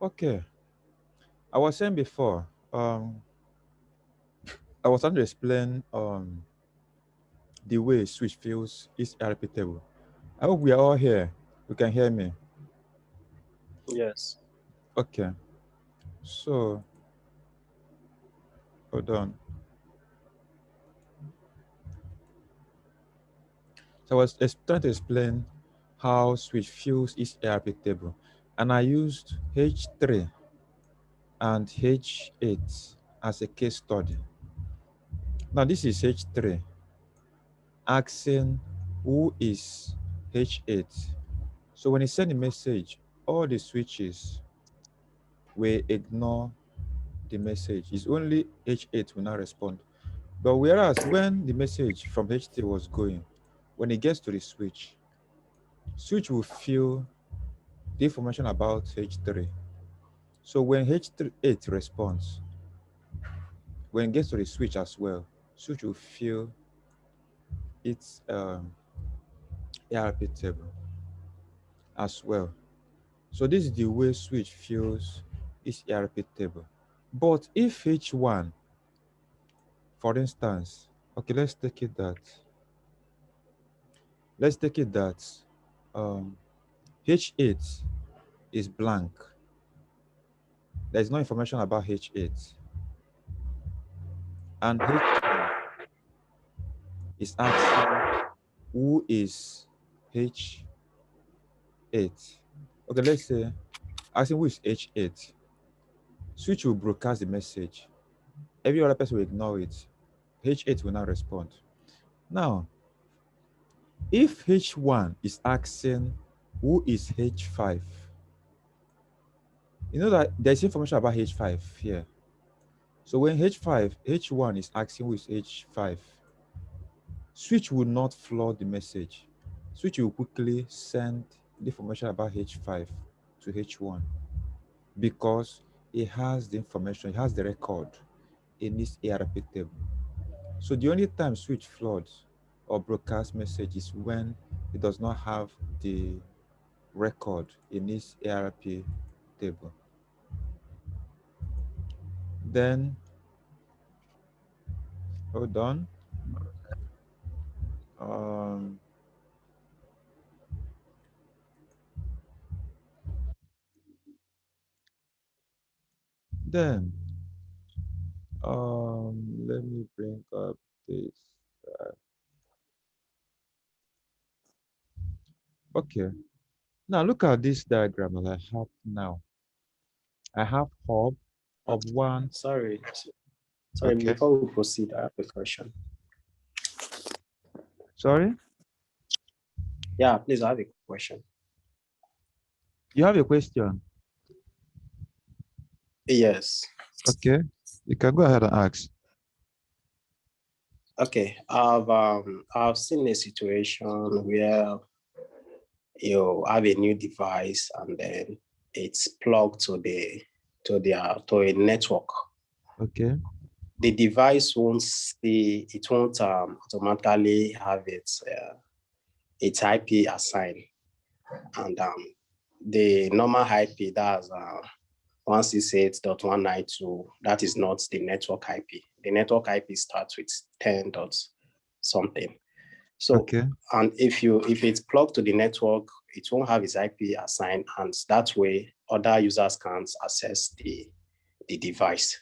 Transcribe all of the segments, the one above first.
Okay. I was saying before, I was trying to explain the way switch feels is repeatable. I hope we are all here. You can hear me. Yes. Okay. So hold on. So I was trying to explain how switch feels is repeatable. And I used H3 and H8 as a case study. Now this is H3 asking who is H8. So when he send a message, all the switches will ignore the message. It's only H8 will not respond. But whereas when the message from H3 was going, when it gets to the switch will feel the information about H3. So when H8 responds, when it gets to the switch as well, switch will feel its ARP table as well. So this is the way switch feels its ARP table. But if H1, for instance, okay, let's take it that um, H8 is blank. There's no information about H8. And H1 is asking who is H8. Okay, let's say asking who is H8. Switch will broadcast the message. Every other person will ignore it. H8 will not respond. Now, if H1 is asking who is H5, you know that there's information about H5 here. So when H1 is asking who is H5, switch will not flood the message. Switch will quickly send the information about H5 to H1 because it has the information, it has the record in this ARP table. So the only time switch floods or broadcast message is when it does not have the record in this ARP table. Then hold on. Um, then let me bring up this. Uh, okay. Now look at this diagram that I have now. I have hub one. Sorry. Sorry, Okay. before we proceed, I have a question. Sorry, Yeah, please, I have a question. you have a question. Yes. Okay, you can go ahead and ask. Okay. I've seen a situation where you have a new device and then it's plugged to a network. Okay. The device won't automatically have its IP assigned, and the normal IP, that's 168.192, that is not the network IP. The network IP starts with 10 dot something. So, Okay. and if it's plugged to the network, it won't have its IP assigned, and that way other users can't access the device.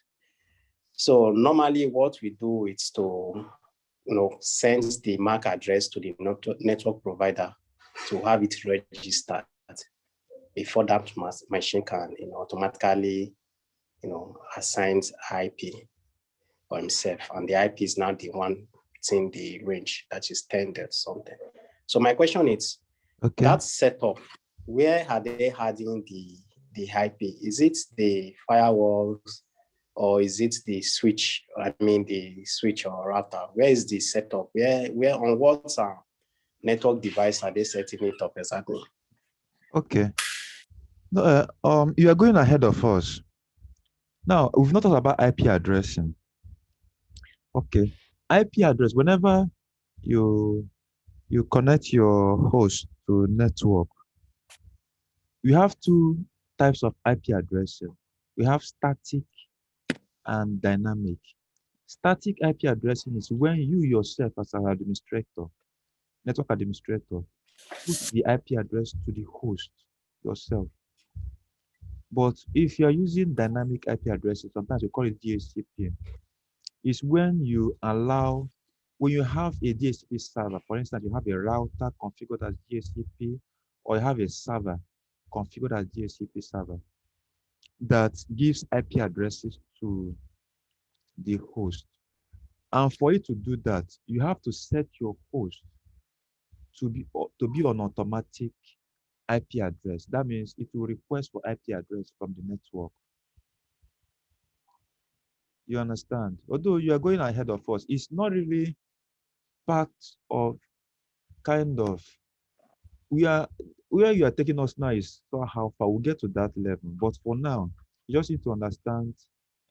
So normally what we do is to send the MAC address to the network provider to have it registered before that machine can automatically assign IP for himself, and the IP is now the one within the range that is 10 something. So my question is, Okay. that setup, where are they adding the IP? Is it the firewalls or is it the switch? I mean the switch or router. Where is the setup? Where on what network device are they setting it up exactly? Okay. No, you are going ahead of us. Now, we've not talked about IP addressing. Okay. IP address, whenever you connect your host to network, you have two. types of IP addressing. We have static and dynamic. Static IP addressing is when you yourself as an administrator, network administrator, put the IP address to the host yourself. But if you are using dynamic IP addresses, sometimes we call it DHCP, is when you allow, when you have a DHCP server, for instance, you have a router configured as DHCP, or you have a server configured as DHCP server that gives IP addresses to the host. And for you to do that, you have to set your host to be on automatic IP address. That means it will request for IP address from the network. You understand? Although you are going ahead of us, it's not really part of kind of we are where you are taking us now is so how far we'll get to that level. But for now, you just need to understand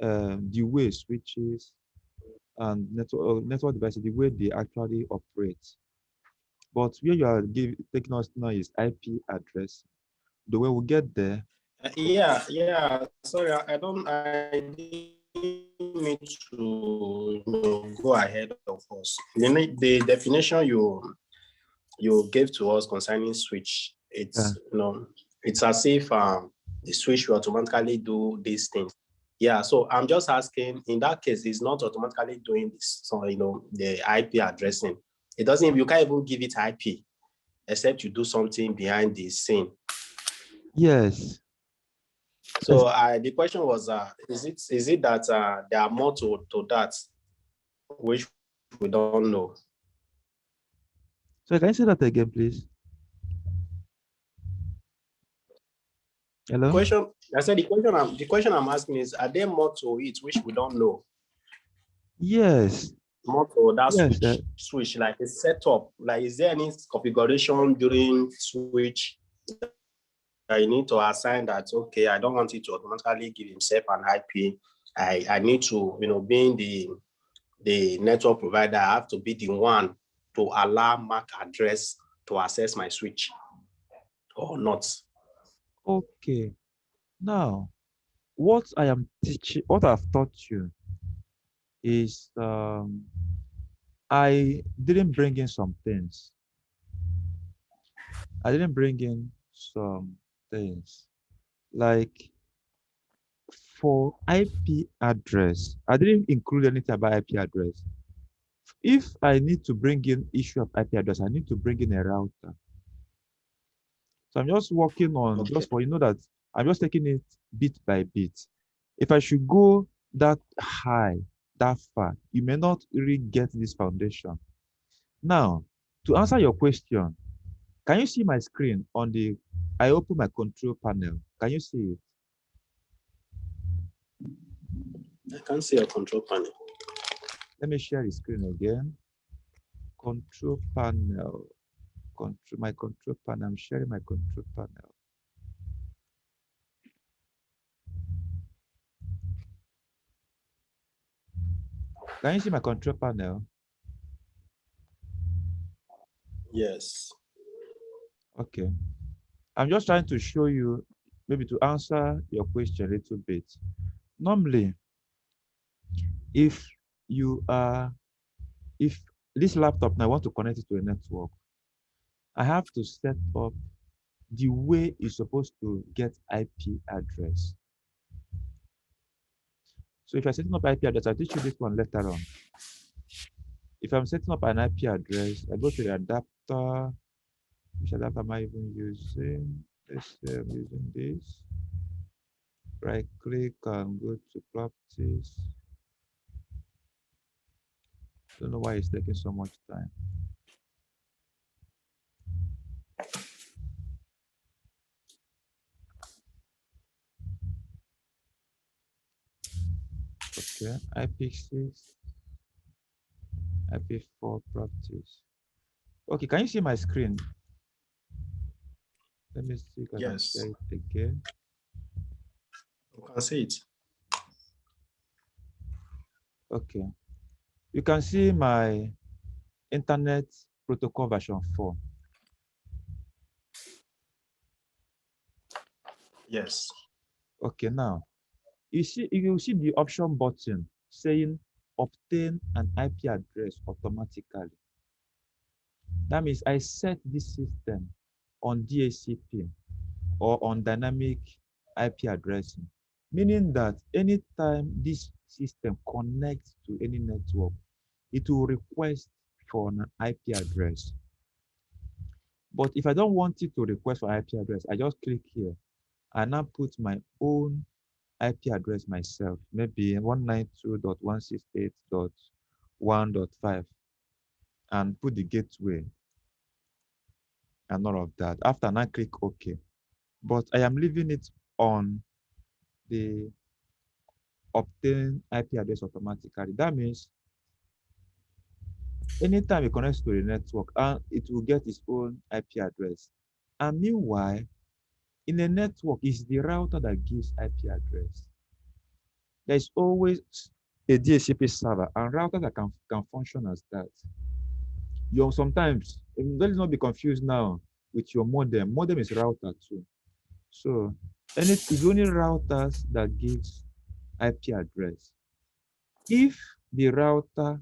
the way switches and network devices, the way they actually operate. But where you are taking us now is IP address. The way we get there. Yeah. Sorry, I didn't mean to go ahead of us. The definition you gave to us concerning switch, it's it's as if the switch will automatically do these things. Yeah, so I'm just asking, in that case, it's not automatically doing this. So the IP addressing, it doesn't. You can't even give it IP, except you do something behind the scene. Yes. So the question was, is it that there are more to that, which we don't know? So can you say that again, please? Hello? I said the question I'm asking is, are there more to it which we don't know? Yes. More to that switch, like a setup. Like, is there any configuration during switch that you need to assign that, okay, I don't want it to automatically give himself an IP. I need to, being the network provider, I have to be the one to allow MAC address to access my switch or not. Okay. Now, what I am teaching, what I've taught you is I didn't bring in some things. I didn't bring in some things like for IP address. I didn't include anything about IP address. If I need to bring in issue of IP address, I need to bring in a router. So I'm just working on just for that I'm just taking it bit by bit. If I should go that high, that far, you may not really get this foundation. Now, to answer your question, can you see my screen on the, I open my control panel. Can you see it? I can't see a control panel. Let me share the screen again. Control panel. My control panel. I'm sharing my control panel. Can you see my control panel? Yes. Okay. I'm just trying to show you, maybe to answer your question a little bit. Normally, if this laptop now I want to connect it to a network, I have to set up the way it's supposed to get IP address. So if you're setting up IP address, I'll teach you this one later on. If I'm setting up an IP address, I go to the adapter. Which adapter am I even using? Let's say I'm using this. Right click and go to properties. Don't know why it's taking so much time. Okay, IP6, IP4 properties. Okay, can you see my screen? Let me see if I can share it again. You can see it. Okay. You can see my Internet Protocol version 4. Yes. Okay, now you see the option button saying obtain an IP address automatically. That means I set this system on DHCP or on dynamic IP addressing, meaning that anytime this system connects to any network, it will request for an IP address. But if I don't want it to request for IP address, I just click here and now put my own IP address myself, maybe 192.168.1.5, and put the gateway and all of that. After I click OK. But I am leaving it on the obtain IP address automatically. That means anytime it connects to the network, it will get its own IP address. And meanwhile, in a network, it's the router that gives IP address. There's always a DHCP server and router that can function as that. Sometimes, let's not be confused now with your modem. Modem is router too. So it's only routers that gives IP address. If the router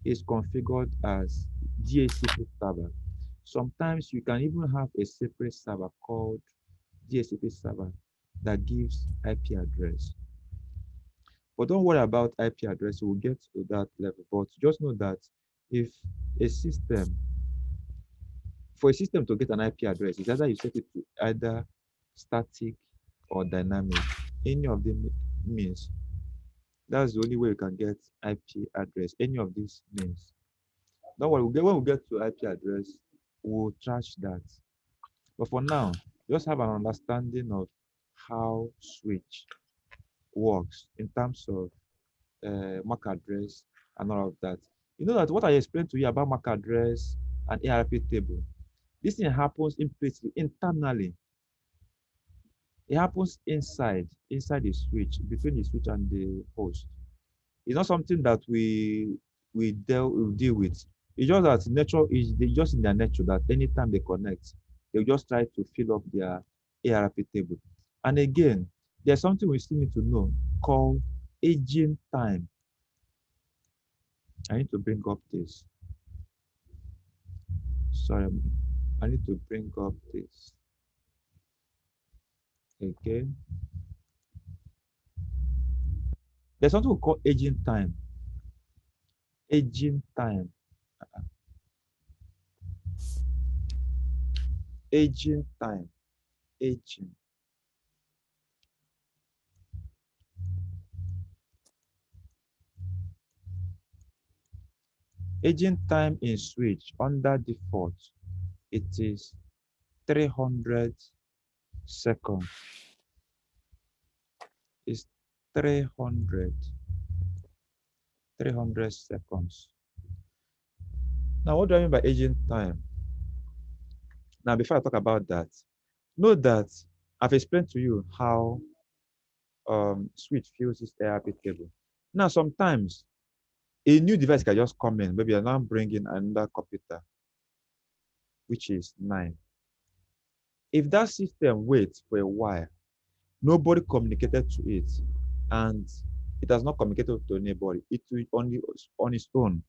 is configured as DHCP server, sometimes you can even have a separate server called DHCP server that gives IP address. But don't worry about IP address, we'll get to that level. But just know that if a system, for a system to get an IP address, it's either you set it to either static or dynamic. Any of them means. That's the only way you can get IP address. Any of these means. Don't worry, when we get to IP address, we'll trash that. But for now, just have an understanding of how switch works in terms of MAC address and all of that. You know that what I explained to you about MAC address and ARP table, this thing happens implicitly, internally. It happens inside the switch, between the switch and the host. It's not something that we deal with. It's just that nature is just in their nature that anytime they connect, they'll just try to fill up their ARP table. And again, there's something we still need to know called aging time. I need to bring up this. Sorry, I need to bring up this. Okay. There's something we call aging time. Aging time. Aging time. Aging. Aging time in switch under default, it is 300 seconds. It's 300 seconds. Now, what do I mean by aging time? Now, before I talk about that, know that I've explained to you how switch fills its ARP table. Now, sometimes a new device can just come in. Maybe you're now bringing another computer, which is 9. If that system waits for a while, nobody communicated to it, and it has not communicated to anybody, it will on its own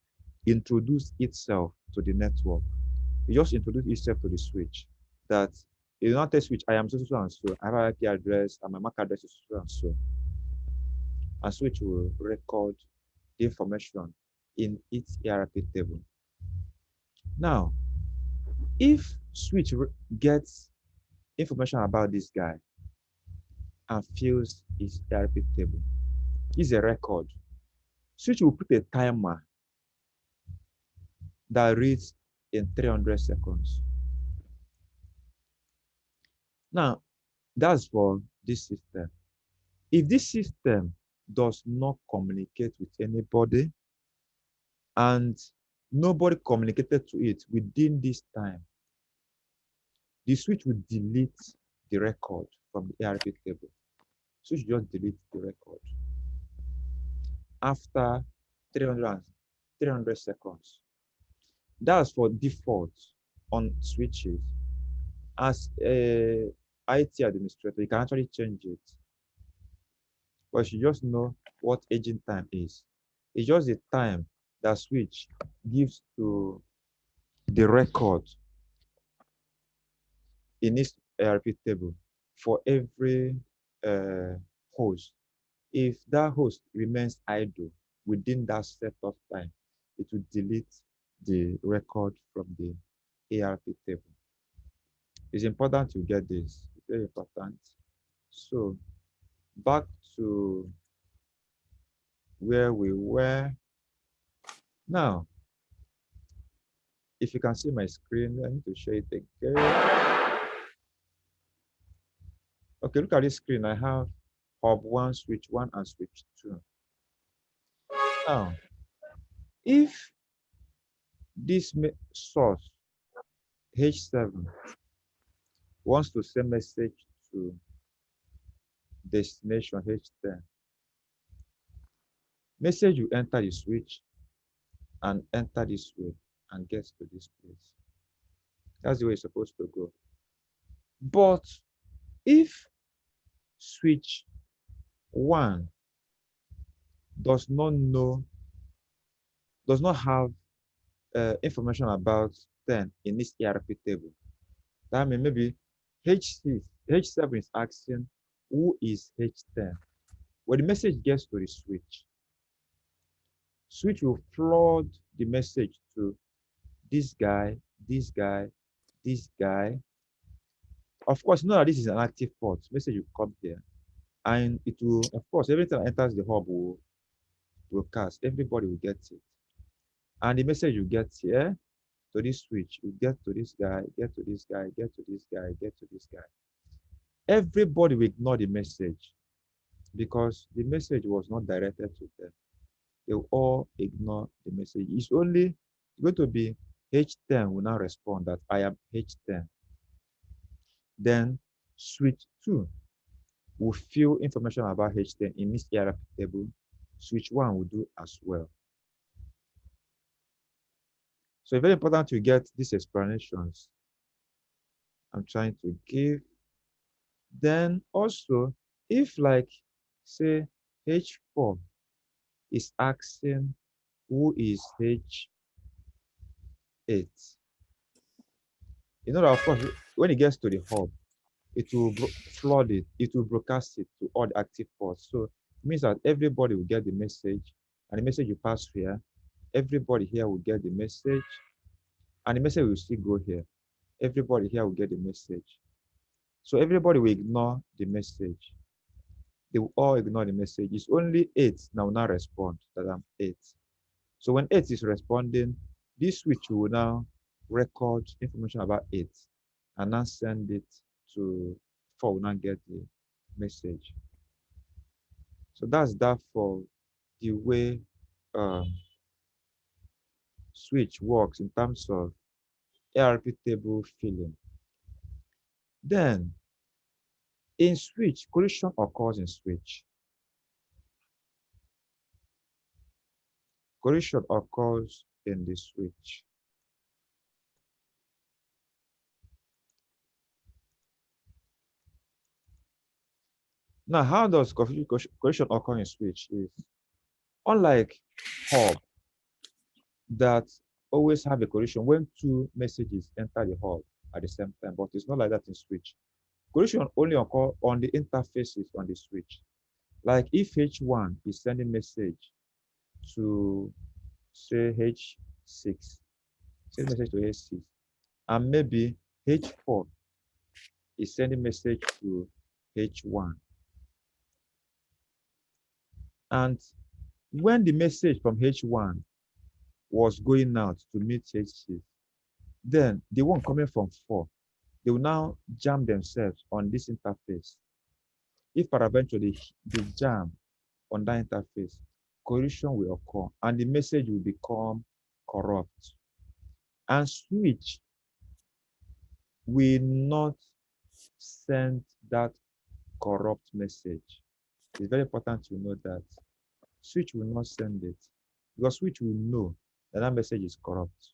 introduce itself to the network. It just introduce itself to the switch. That it will not tell switch, I am so and so, I have an IP address, and my MAC address is so and so. And switch will record the information in its ARP table. Now, if switch gets information about this guy and fills his ARP table, is a record. Switch will put a timer that reads in 300 seconds. Now, that's for this system. If this system does not communicate with anybody and nobody communicated to it within this time, the switch will delete the record from the ARP table. Switch just delete the record after 300 seconds. That's for default on switches. As IT administrator, you can actually change it. But you just know what aging time is. It's just the time that switch gives to the record in its ARP table for every host. If that host remains idle within that set of time, it will delete the record from the ARP table. It's important to get this. It's very important. So back to where we were. Now, if you can see my screen, I need to share it again. Okay, look at this screen. I have hub 1, switch 1, and switch 2. Now, if this source H7 wants to send message to destination H10, message will enter the switch and enter this way and get to this place. That's the way it's supposed to go. But if switch 1 does not have information about 10 in this ARP table, that means maybe H7 is asking who is H10. When the message gets to the switch will flood the message to this guy, this guy, this guy. Of course, know that this is an active port. Message will come here. And it will, of course, every time it enters the hub will broadcast. Everybody will get it. And the message you get here to this switch, you get to this guy, get to this guy, get to this guy, get to this guy. Everybody will ignore the message because the message was not directed to them. They will all ignore the message. It's only going to be H10 will now respond that I am H10. Then switch 2 will fill information about H10 in this ARP table. Switch 1 will do as well. So it's very important to get these explanations I'm trying to give. Then also, if like, say, H4 is asking who is H8, you know that of course, when it gets to the hub, it will flood it, it will broadcast it to all the active ports. So it means that everybody will get the message, and the message you pass here, everybody here will get the message, and the message will still go here. Everybody here will get the message. So everybody will ignore the message. They will all ignore the message. It's only 8 now respond that I'm 8. So when 8 is responding, this switch will now record information about 8 and now send it to 4 will now get the message. So that's that for the way switch works in terms of ARP table filling. Then in switch, collision occurs in switch. Collision occurs in the switch. Now, how does collision occur in switch is, unlike hub that always have a collision when 2 messages enter the hub at the same time, but it's not like that in switch. Collision only occur on the interfaces on the switch. Like if H1 is sending message to, say, H6, send message to H6, and maybe H4 is sending message to H1. And when the message from H1 was going out to meet H6, then the one coming from 4, they will now jam themselves on this interface. If peradventure they jam on that interface, collision will occur and the message will become corrupt. And switch will not send that corrupt message. It's very important to know that switch will not send it because switch will know that that message is corrupt.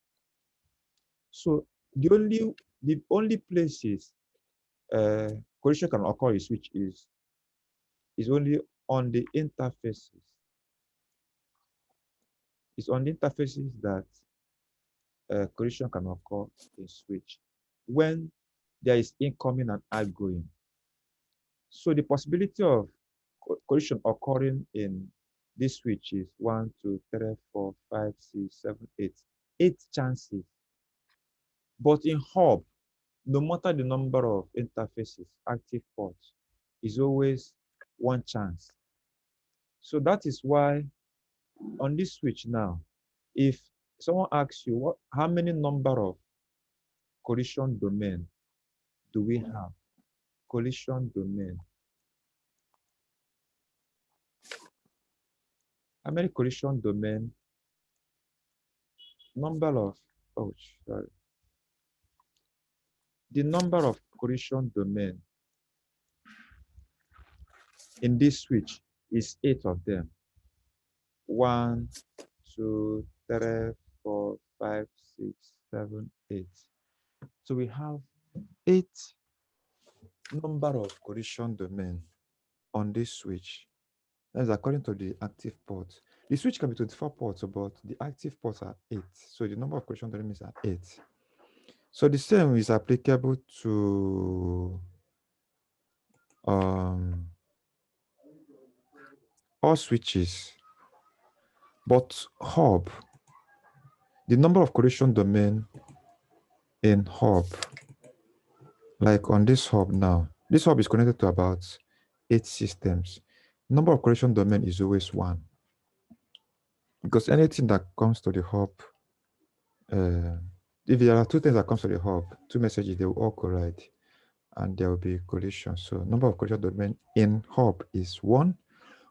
So the only places collision can occur in switch is only on the interfaces. It's on the interfaces that collision can occur in switch when there is incoming and outgoing. So the possibility of collision occurring in this switch is 1, 2, 3, 4, 5, 6, 7, 8. 8 chances. But in hub, no matter the number of interfaces, active ports, is always 1 chance. So that is why on this switch now, if someone asks you how many number of collision domain do we have? Collision domain. How many collision domain? Number of, oh, sorry. The number of collision domain in this switch is 8 of them. 1, 2, 3, 4, 5, 6, 7, 8. So we have 8 number of collision domain on this switch. That is according to the active port. The switch can be 24 ports, but the active ports are 8. So the number of collision domains are 8. So the same is applicable to all switches. But hub, the number of collision domain in hub, like on this hub now, this hub is connected to about 8 systems. Number of collision domain is always 1. Because anything that comes to the hub, if there are 2 things that comes to the hub, 2 messages, they will all collide and there will be collision. So number of collision domain in hub is 1,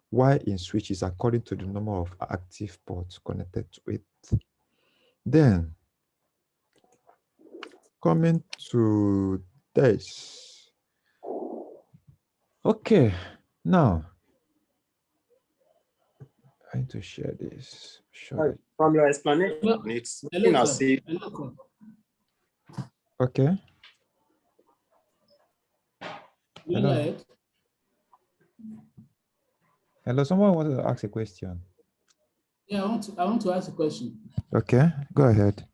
while in switch is according to the number of active ports connected to it. Then coming to this. Okay, now I need to share this. From your explanation, it's looking as if. Okay. Hello. Hello, someone wanted to ask a question. Yeah, I want to ask a question. Okay, go ahead.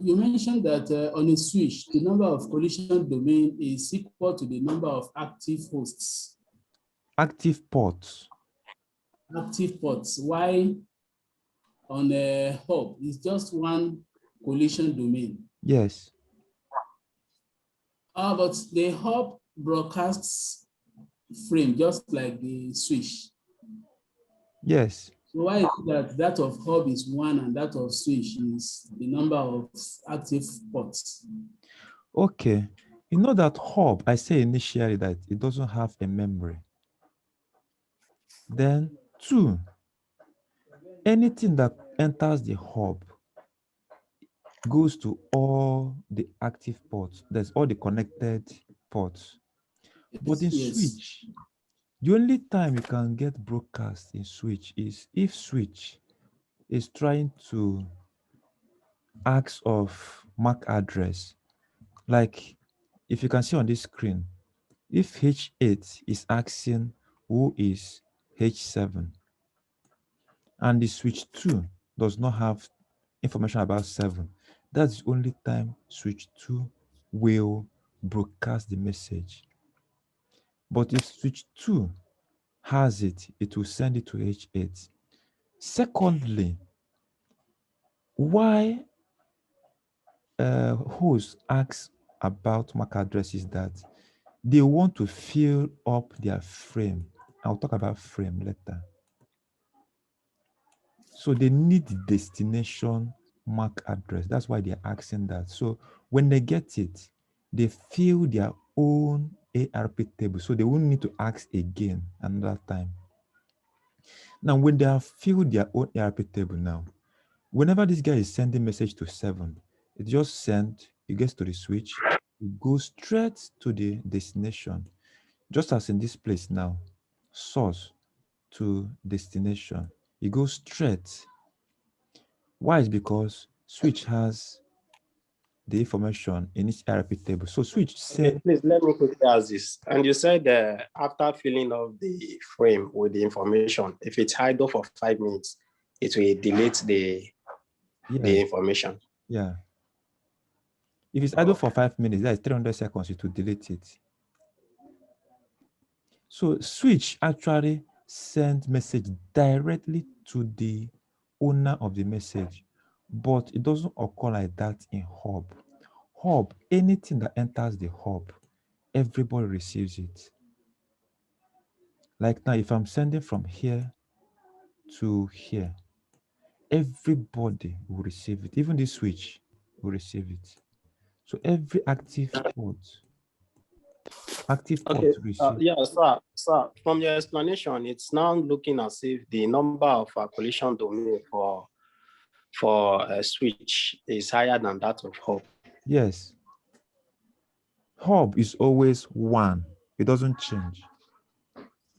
You mentioned that on a switch, the number of collision domain is equal to the number of active hosts. Active ports. Active ports. Why on a hub it's just 1 collision domain? Yes. But the hub broadcasts frame just like the switch. Yes. So why is it that of hub is 1 and that of switch is the number of active ports? Okay. You know that hub, I say initially that it doesn't have a memory. Then 2, anything that enters the hub goes to all the active ports. There's all the connected ports. But in switch, the only time you can get broadcast in switch is if switch is trying to ask of MAC address. Like if you can see on this screen, if H8 is asking who is H7, and the switch 2 does not have information about 7, that's the only time switch 2 will broadcast the message. But if switch 2 has it, it will send it to H8. Secondly, why hosts ask about MAC address is that they want to fill up their frame. I'll talk about frame later. So they need the destination MAC address. That's why they're asking that. So when they get it, they fill their own ARP table. So they won't need to ask again another time. Now, when they have filled their own ARP table now, whenever this guy is sending message to 7, it just sends, it gets to the switch, it goes straight to the destination. Just as in this place now, source to destination, it goes straight. Why? Is because switch has the information in each hierarchy table. So switch said, Please let me quickly ask this. And you said after filling up the frame with the information, if it's idle for 5 minutes, it will delete the information. Yeah. If it's idle for 5 minutes, that is 300 seconds, it will delete it. So switch actually sends message directly to the owner of the message, but it doesn't occur like that in hub. Hub, anything that enters the hub, everybody receives it. Like now, if I'm sending from here to here, everybody will receive it. Even the switch will receive it. So every active port receive. Yeah, sir. From your explanation, it's now looking as if the number of collision domain for a switch is higher than that of hub. Yes. Hub is always 1. It doesn't change.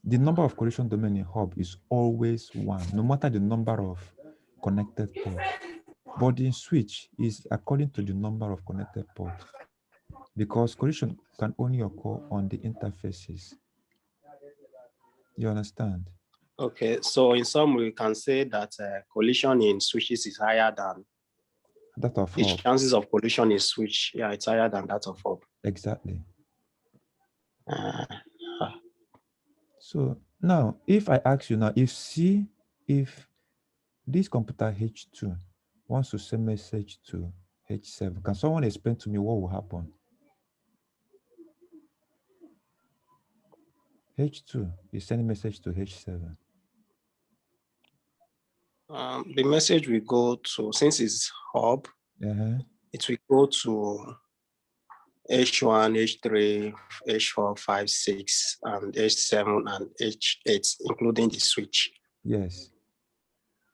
The number of collision domain in hub is always 1, no matter the number of connected ports. But in switch is according to the number of connected ports, because collision can only occur on the interfaces. You understand? Okay, so in summary, we can say that collision in switches is higher than that of the hub. chances of collision in switch. Yeah, it's higher than that of hub. Exactly. So now, if I ask you now, if this computer H2 wants to send message to H7, can someone explain to me what will happen? H2 is sending message to H7. The message will go to, since it's hub, it will go to H1, H3, H4, 5, 6, and H7 and H8, including the switch. Yes.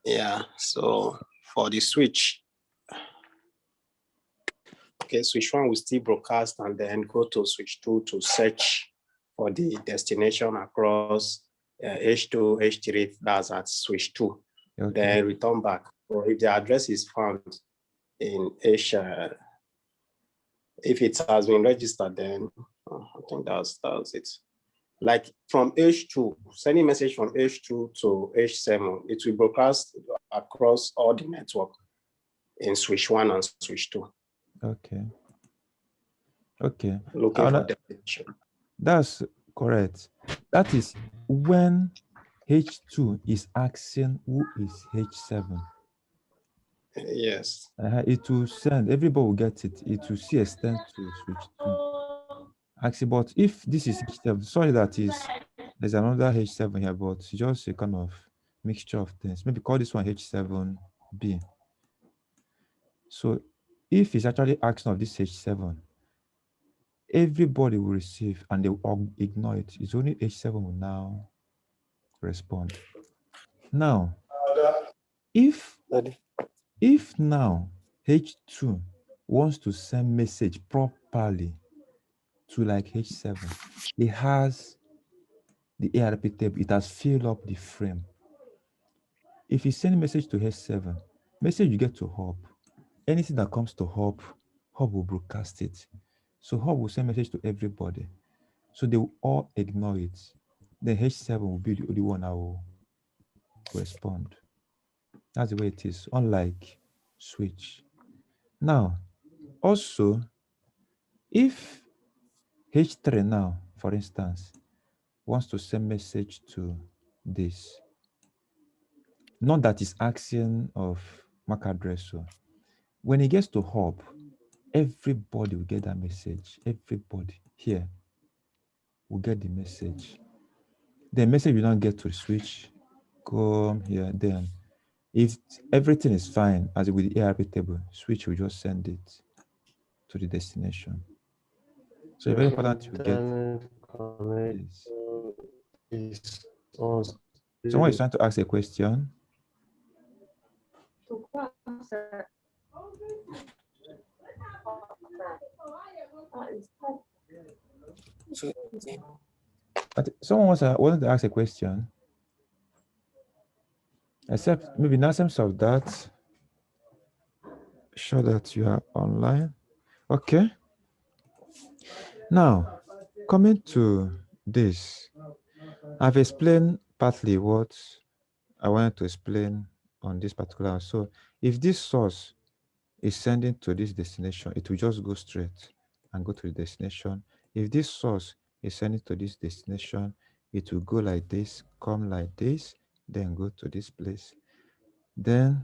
Yeah, so for the switch, okay, switch 1 will still broadcast and then go to switch 2 to search for the destination across H2, H3, that's at switch 2. Okay. Then return back. So if the address is found in H, if it has been registered, then I think that's it. Like from H2, sending message from H2 to H7, it will broadcast across all the network in switch 1 and switch 2. Okay. Okay. Looking for definition. That's correct. That is when H2 is asking who is H7. Yes. It will send, everybody will get it. It will see extend to switch 2. Actually, but if this is H7, sorry that there's another H7 here, but it's just a kind of mixture of things. Maybe call this one H7B. So if it's actually asking of this H7, everybody will receive and they will ignore it. It's only H7 will now respond. Now, if now H2 wants to send message properly to like H7, it has the ARP table, it has filled up the frame. If you send a message to H7, message you get to hub, anything that comes to hub will broadcast it. So hub will send message to everybody. So they will all ignore it. Then H7 will be the only one that will respond. That's the way it is, unlike switch. Now, also, if H3 now, for instance, wants to send message to this, not that it's asking of MAC address. So when it gets to hub, everybody will get that message. Everybody here will get the message. The message will not get to the switch, come here, then if everything is fine, as with the ARP table, switch will just send it to the destination. So it's very important to get this. Someone is trying to ask a question. Someone wanted to ask a question. Except maybe in absence of that, show that you are online. Okay. Now, coming to this, I've explained partly what I wanted to explain on this particular. So if this source is sending to this destination, it will just go straight and go to the destination. If this source is sending to this destination, it will go like this, come like this, then go to this place. Then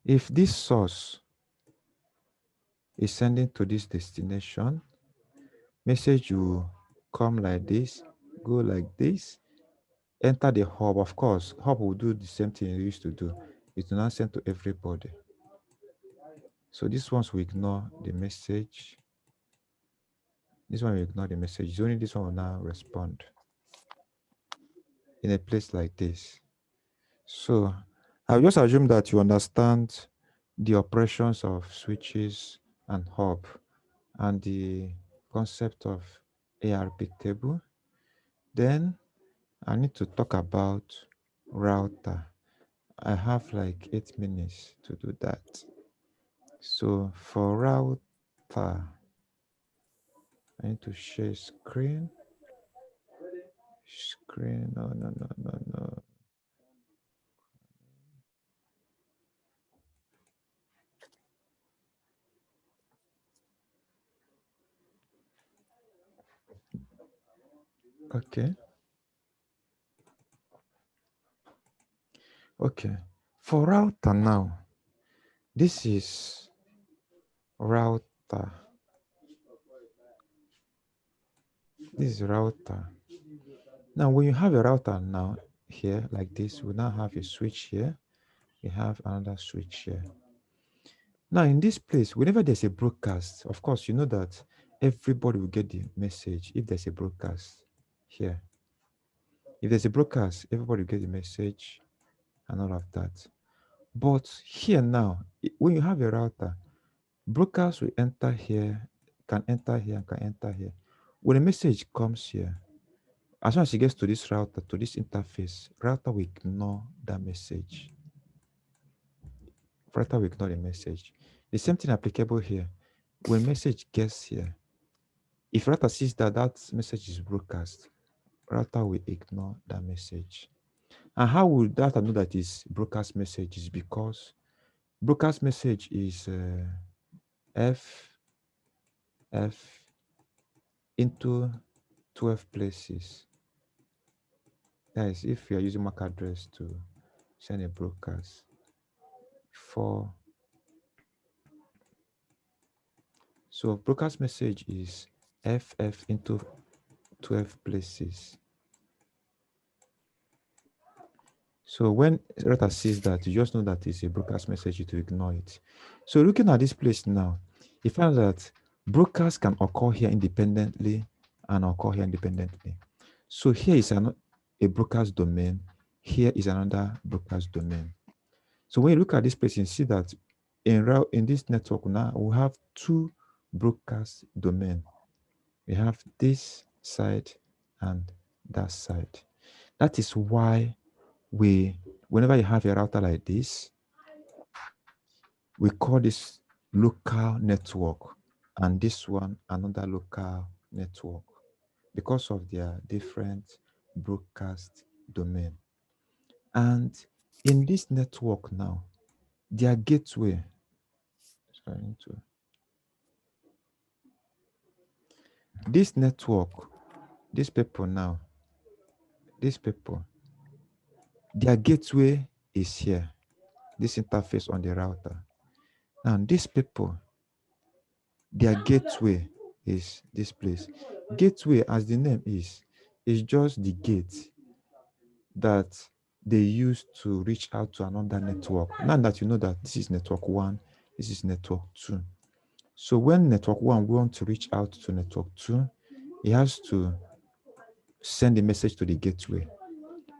if this source is sending to this destination, message will come like this, go like this, enter the hub. Of course, hub will do the same thing it used to do. It will not send to everybody. So this ones will ignore the message. This one will ignore the message. It's only this one will now respond in a place like this. So I'll just assume that you understand the operations of switches and hub and the concept of ARP table. Then I need to talk about router. I have like 8 minutes to do that. So for router, I need to share screen. No. Okay. Okay. For router now, this is router. This is router. Now, when you have a router now here like this, we now have a switch here. We have another switch here. Now, in this place, whenever there's a broadcast, of course, you know that everybody will get the message if there's a broadcast here. If there's a broadcast, everybody will get the message and all of that. But here now, when you have a router, broadcast will enter here, can enter here, and can enter here. When a message comes here, as soon as it gets to this router, to this interface, router will ignore that message. Router will ignore the message. The same thing applicable here. When message gets here, if router sees that that message is broadcast, router will ignore that message. And how will router know that it's broadcast message? Is because broadcast message is F into 12 places. That is, if you are using MAC address to send a broadcast for, so broadcast message is FF into 12 places. So when router sees that, you just know that it's a broadcast message, to ignore it. So looking at this place now, you find that broadcast can occur here independently and occur here independently. So here is a broadcast domain. Here is another broadcast domain. So when you look at this place, you see that in this network now, we have two broadcast domain. We have this side and that side. That is why whenever you have a router like this, we call this local network, and this one another local network, because of their different broadcast domain. And in this network now, their gateway, this network, these people now, their gateway is here, this interface on the router. Now, these people, their gateway is this place. Gateway, as the name is just the gate that they use to reach out to another network. Now that you know that this is network 1, this is network 2. So when network 1 wants to reach out to network 2, it has to send a message to the gateway.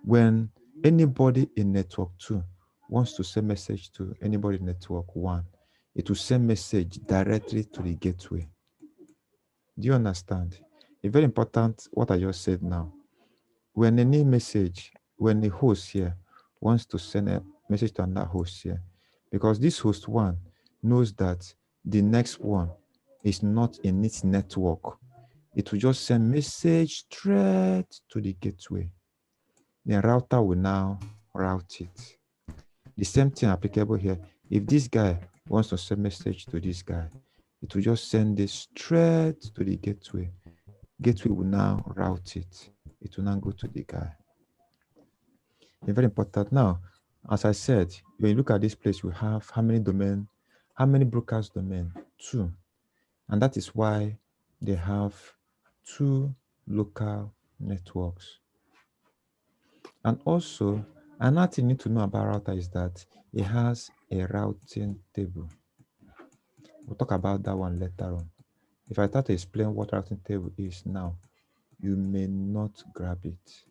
When anybody in network 2 wants to send message to anybody in network 1, it will send message directly to the gateway. Do you understand? It's very important what I just said now. When any message, when the host here wants to send a message to another host here, because this host 1 knows that the next one is not in its network, it will just send message straight to the gateway. The router will now route it. The same thing applicable here. If this guy wants to send message to this guy, it will just send it straight to the gateway. Gateway will now route it. It will now go to the guy. It's very important. Now, as I said, when you look at this place, we have how many domain, how many brokers domain? 2. And that is why they have 2 local networks. And also, another thing you need to know about router is that it has a routing table. We'll talk about that one later on. If I start to explain what routing table is now, you may not grab it.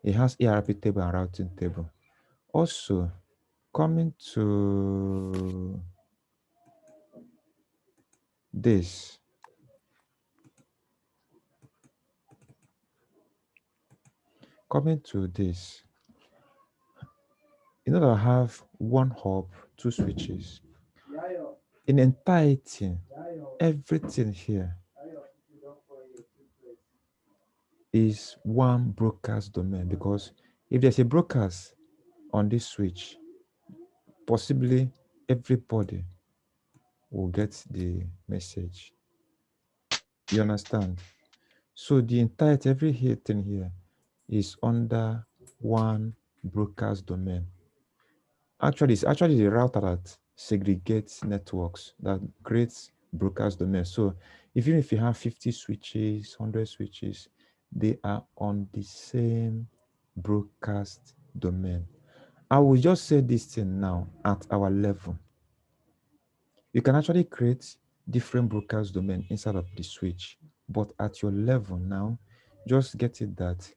It has hierarchy table and routing table. Also, coming to this, you know that I have 1 hub, 2 switches. In entirety, everything here is 1 broadcast domain, because if there's a broadcast on this switch, possibly everybody will get the message. You understand? So the entirety, everything here is under 1 broadcast domain. Actually, it's actually the router that segregates networks, that creates broadcast domain. So even if you have 50 switches, 100 switches, they are on the same broadcast domain. I will just say this thing now at our level. You can actually create different broadcast domain inside of the switch, but at your level now, just get it that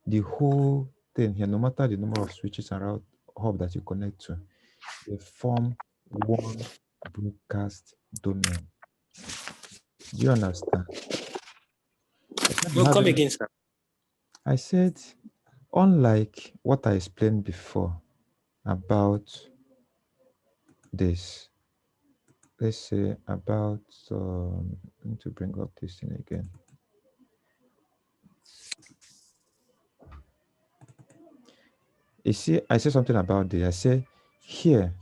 the whole thing here, no matter the number of switches and route hub that you connect to, they form 1 broadcast domain. Do you understand? Well, come again, sir. I said, unlike what I explained before about this, let's say about, I need to bring up this thing again. You see, I said something about this. I said, here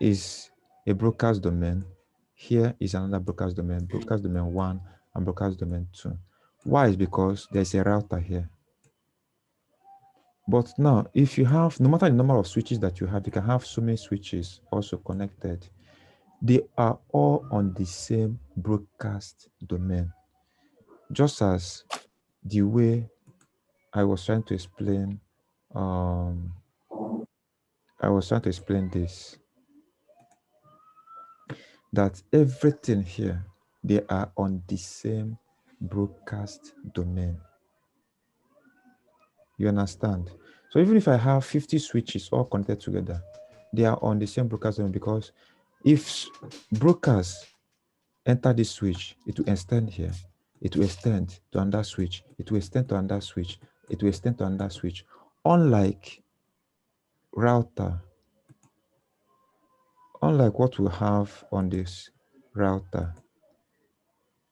is a broadcast domain. Here is another broadcast domain 1 and broadcast domain 2. Why? Is because there's a router here. But now, if you have, no matter the number of switches that you have, you can have so many switches also connected. They are all on the same broadcast domain. Just as the way I was trying to explain, this, that everything here, they are on the same broadcast domain. You understand? So even if I have 50 switches all connected together, they are on the same broadcast domain, because if broadcast enter this switch, it will extend here, it will extend to another switch, it will extend to another switch, it will extend to another switch. Unlike router, unlike what we have on this router,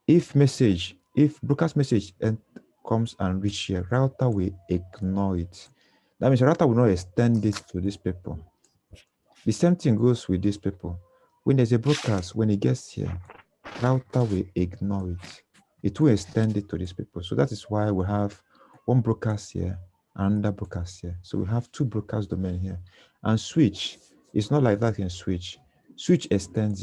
if broadcast message comes and reach here, router will ignore it. That means router will not extend this to these people. The same thing goes with these people. When there's a broadcast, when it gets here, router will ignore it. It will extend it to these people. So that is why we have 1 broadcast here, another broadcast here. So we have 2 broadcast domain here. And switch, it's not like that in switch. Switch extends it.